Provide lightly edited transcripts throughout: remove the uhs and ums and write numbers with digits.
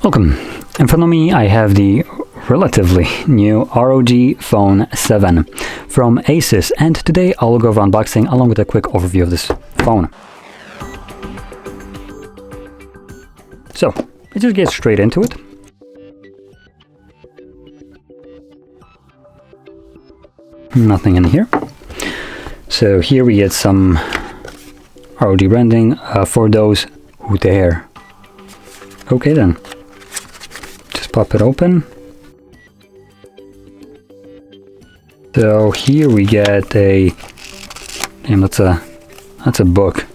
Welcome. In front of me I have the relatively new ROG Phone 7 from Asus, and today I'll go over unboxing along with a quick overview of this phone. So, let's just get straight into it. Nothing in here. So here we get some ROG branding for those who dare. Okay then. Just pop it open. So here we get a, damn, that's a book.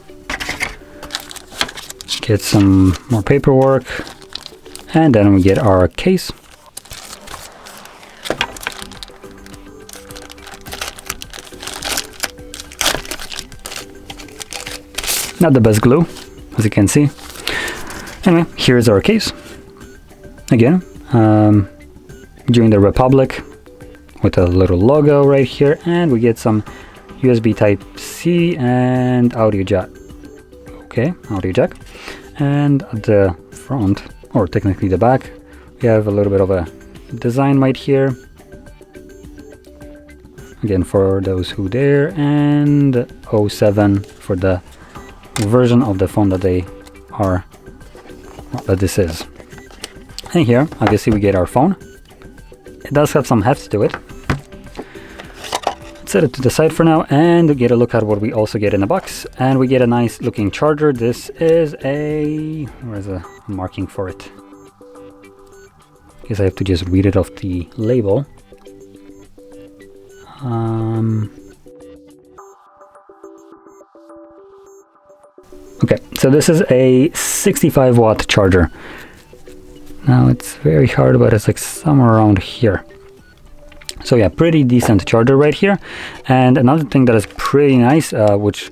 Get some more paperwork, and then we get our case. Not the best glue, as you can see. Anyway, here's our case. Again, during the Republic, with a little logo right here, and we get some USB Type-C and audio jack. Okay, audio jack. And at the front, or technically the back, we have a little bit of a design right here. Again, for those who dare, and 07 for the version of the phone that this is. And here, obviously, we get our phone. It does have some heft to it. Let's set it to the side for now and get a look at what we also get in the box. And we get a nice looking charger. This is a, where's a marking for it? Guess I have to just read it off the label. Okay, so this is a 65 watt charger. Now it's very hard, but it's like somewhere around here. So yeah, pretty decent charger right here. And another thing that is pretty nice, which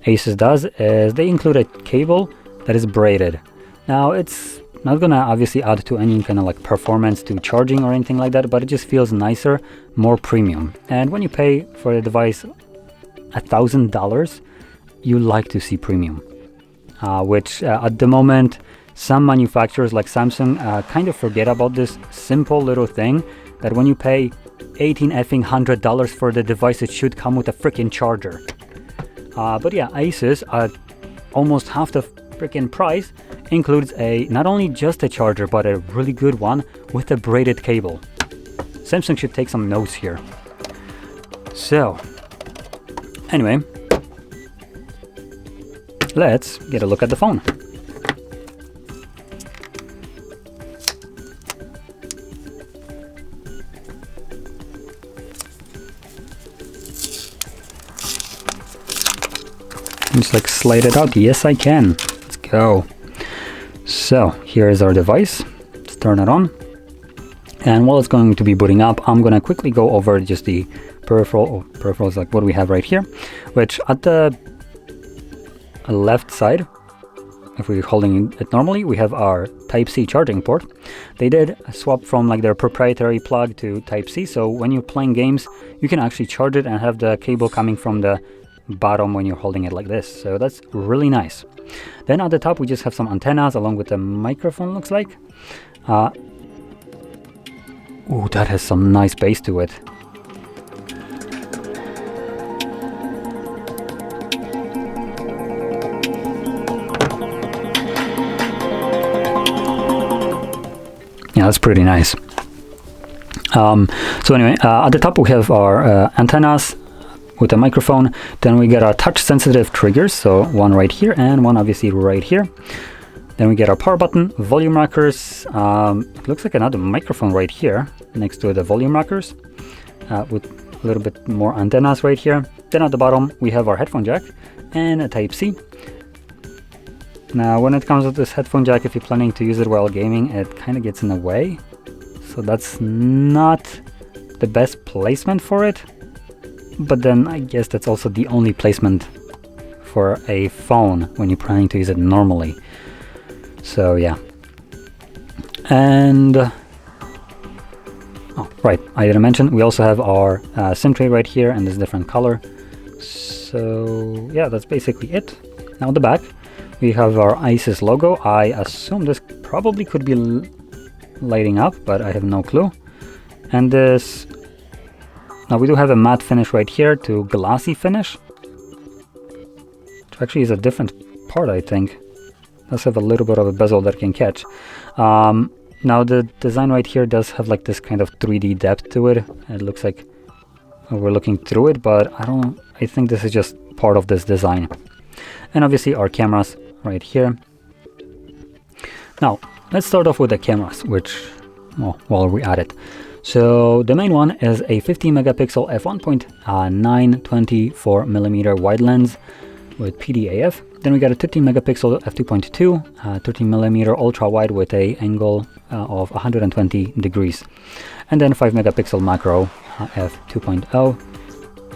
Asus does, is they include a cable that is braided. Now it's not gonna obviously add to any kind of like performance to charging or anything like that, but it just feels nicer, more premium. And when you pay for a device $1,000, you like to see premium. Which at the moment, some manufacturers like Samsung kind of forget about this simple little thing, that when you pay $1,800 for the device, it should come with a freaking charger. But yeah, Asus at almost half the freaking price includes not only just a charger, but a really good one with a braided cable. Samsung should take some notes here. So, anyway, let's get a look at the phone. Just like slide it out. Yes, I can. Let's go. So here is our device. Let's turn it on. And while it's going to be booting up, I'm going to quickly go over just the peripherals, like what we have right here, which at the left side, if we're holding it normally, we have our Type-C charging port. They did swap from like their proprietary plug to Type-C, so when you're playing games, you can actually charge it and have the cable coming from the bottom when you're holding it like this. So that's really nice. Then at the top, we just have some antennas along with the microphone, looks like. Ooh, that has some nice bass to it. Yeah, that's pretty nice. So anyway, at the top we have our antennas with a microphone. Then we get our touch sensitive triggers, so one right here and one obviously right here. Then we get our power button, volume rockers. It looks like another microphone right here next to the volume rockers, with a little bit more antennas right here. Then at the bottom we have our headphone jack and a Type-C. Now when it comes with this headphone jack, if you're planning to use it while gaming, it kind of gets in the way, so that's not the best placement for it. But then I guess that's also the only placement for a phone when you're planning to use it normally. So yeah. And oh right, I didn't mention, we also have our SIM tray right here in this different color. So yeah, that's basically it. Now on the back we have our Asus logo. I assume this probably could be lighting up, but I have no clue. And this, now we do have a matte finish right here to glossy finish, which actually is a different part, I think. Does have a little bit of a bezel that can catch. Now the design right here does have like this kind of 3D depth to it. It looks like we're looking through it, but I think this is just part of this design. And obviously our cameras right here. Now let's start off with the cameras, which, well, while we're at it. So the main one is a 50 megapixel f1.9 24mm wide lens with PDAF. Then we got a 13 megapixel f2.2 13mm ultra wide with a angle of 120 degrees, and then 5 megapixel macro f2.0,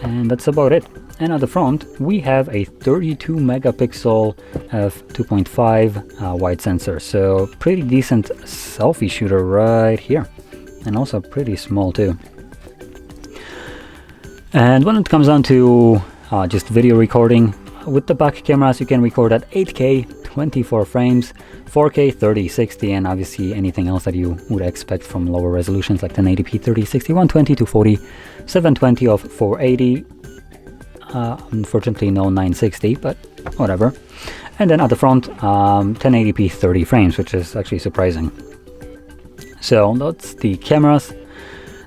and that's about it. And at the front we have a 32 megapixel f2.5 wide sensor, so pretty decent selfie shooter right here, and also pretty small too. And when it comes down to just video recording, with the back cameras you can record at 8K 24 frames, 4K 3060, and obviously anything else that you would expect from lower resolutions like 1080p 3060 120 240 720 of 480. Unfortunately no 960, but whatever. And then at the front 1080p 30 frames, which is actually surprising. So that's the cameras.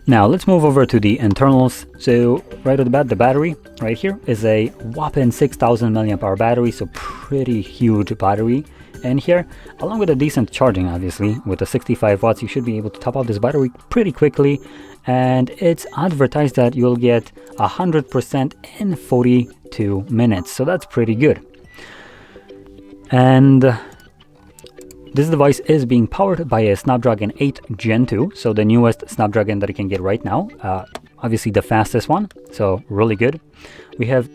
Now let's move over to the internals. So right off the bat, the battery right here is a whopping 6000 mAh battery, so pretty huge battery. And here, along with a decent charging, obviously with the 65 watts, you should be able to top out this battery pretty quickly. And it's advertised that you'll get 100% in 42 minutes, so that's pretty good. And this device is being powered by a Snapdragon 8 Gen 2, so the newest Snapdragon that you can get right now. Obviously the fastest one, so really good. We have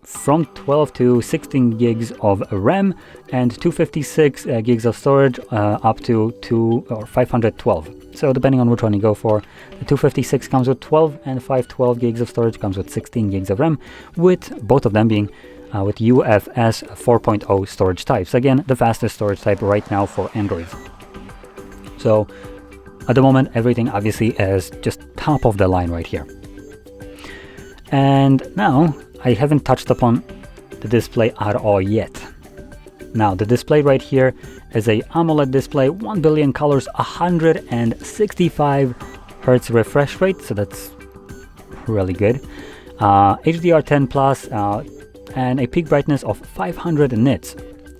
from 12 to 16 gigs of RAM and 256 gigs of storage up to 512. So depending on which one you go for, the 256 comes with 12 and 512 gigs of storage comes with 16 gigs of RAM, with both of them being with UFS 4.0 storage types. Again, the fastest storage type right now for Android. So at the moment, everything obviously is just top of the line right here. And now I haven't touched upon the display at all yet. Now the display right here is a AMOLED display, 1 billion colors, 165 Hertz refresh rate, so that's really good. HDR10 plus, and a peak brightness of 500 nits.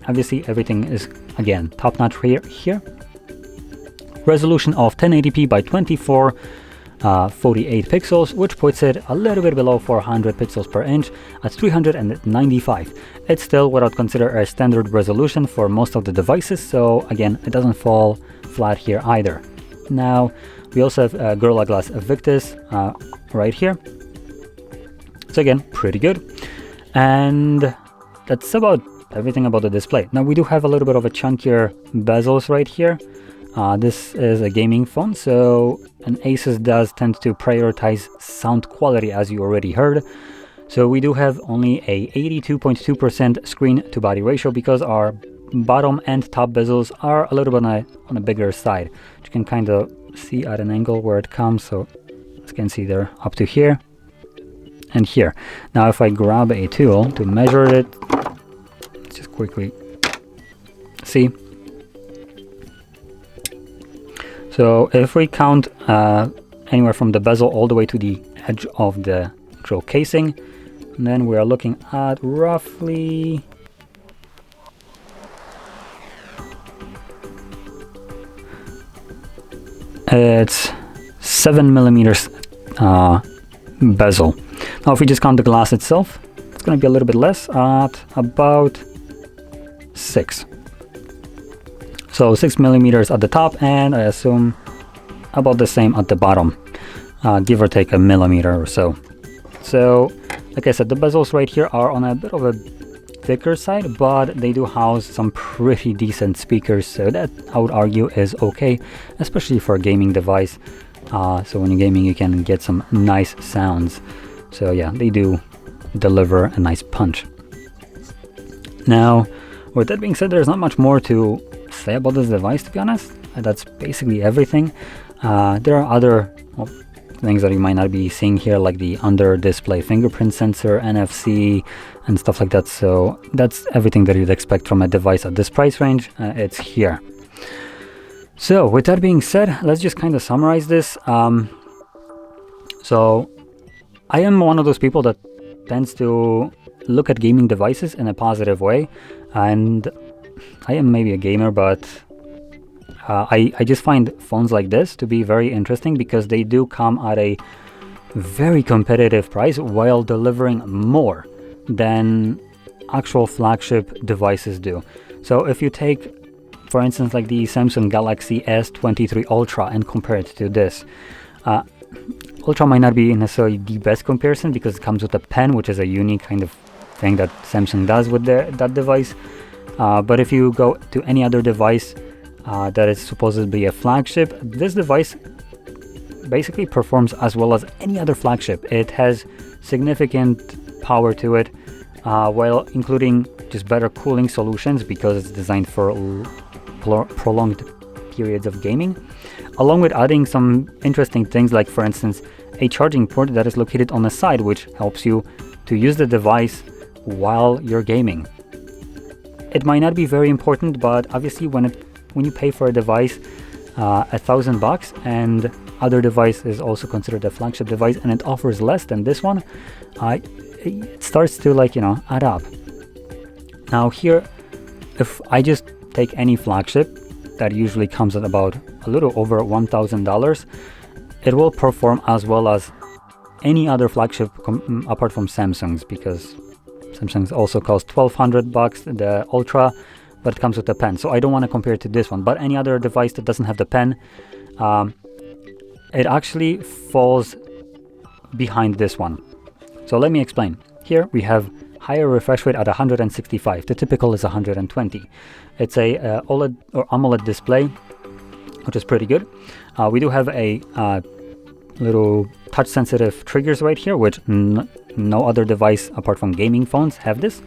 Obviously everything is again top notch here. Resolution of 1080p by 2448 pixels, which puts it a little bit below 400 pixels per inch at 395. It's still what I'd consider a standard resolution for most of the devices, so again it doesn't fall flat here either. Now we also have Gorilla Glass Victus right here, so again pretty good. And that's about everything about the display. Now we do have a little bit of a chunkier bezels right here. This is a gaming phone, so an Asus does tend to prioritize sound quality, as you already heard. So we do have only a 82.2% screen to body ratio because our bottom and top bezels are a little bit on a bigger side. You can kind of see at an angle where it comes, so as you can see they're up to here and here. Now if I grab a tool to measure it, let's just quickly see. So if we count anywhere from the bezel all the way to the edge of the actual casing, then we are looking at roughly it's 7 millimeters bezel. Now if we just count the glass itself, it's going to be a little bit less, at about 6. So 6 millimeters at the top, and I assume about the same at the bottom, give or take a millimeter or so. So like I said, the bezels right here are on a bit of a thicker side, but they do house some pretty decent speakers, so that I would argue is okay, especially for a gaming device. So when you're gaming you can get some nice sounds. So yeah, they do deliver a nice punch. Now with that being said, there's not much more to say about this device, to be honest. That's basically everything. There are other things that you might not be seeing here, like the under display fingerprint sensor, NFC, and stuff like that. So that's everything that you'd expect from a device at this price range. It's here. So with that being said, let's just kind of summarize this. So I am one of those people that tends to look at gaming devices in a positive way, and I am maybe a gamer, but I just find phones like this to be very interesting because they do come at a very competitive price while delivering more than actual flagship devices do. So if you take, for instance, like the Samsung Galaxy S23 Ultra and compare it to this, Ultra might not be necessarily the best comparison because it comes with a pen, which is a unique kind of thing that Samsung does with that device. But if you go to any other device that is supposedly a flagship, this device basically performs as well as any other flagship. It has significant power to it, while including just better cooling solutions because it's designed for prolonged periods of gaming, along with adding some interesting things like, for instance, a charging port that is located on the side, which helps you to use the device while you're gaming. It might not be very important, but obviously when you pay for a device $1,000 and other device is also considered a flagship device and it offers less than this one, it starts to add up. Now here, if I just take any flagship that usually comes at about a little over $1,000, it will perform as well as any other flagship apart from Samsung's, because Samsung's also costs $1,200, the Ultra, but it comes with a pen. So I don't want to compare it to this one, but any other device that doesn't have the pen, it actually falls behind this one. So let me explain. Here we have higher refresh rate at 165. The typical is 120. It's a OLED or AMOLED display, which is pretty good. We do have a little touch sensitive triggers right here, which no other device apart from gaming phones have this.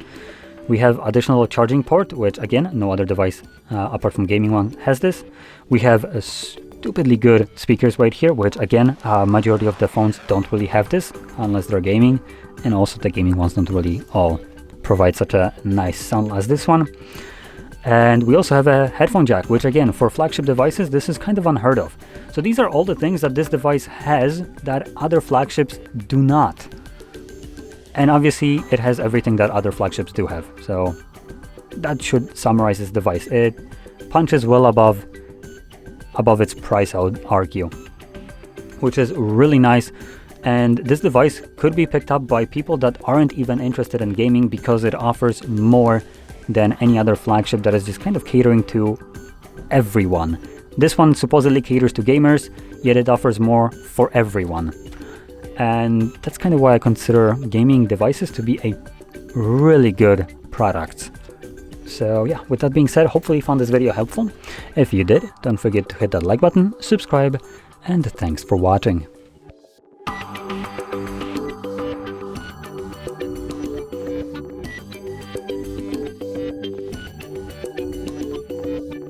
We have additional charging port, which again, no other device apart from gaming one has this. We have a stupidly good speakers right here, which again, majority of the phones don't really have this unless they're gaming, and also the gaming ones don't really all provide such a nice sound as this one. And we also have a headphone jack, which again, for flagship devices, this is kind of unheard of. So these are all the things that this device has that other flagships do not. And obviously it has everything that other flagships do have. So that should summarize this device. It punches well above its price, I would argue, which is really nice. And this device could be picked up by people that aren't even interested in gaming because it offers more than any other flagship that is just kind of catering to everyone. This one supposedly caters to gamers, yet it offers more for everyone. And that's kind of why I consider gaming devices to be a really good product. So yeah, with that being said, hopefully you found this video helpful. If you did, don't forget to hit that like button, subscribe, and thanks for watching.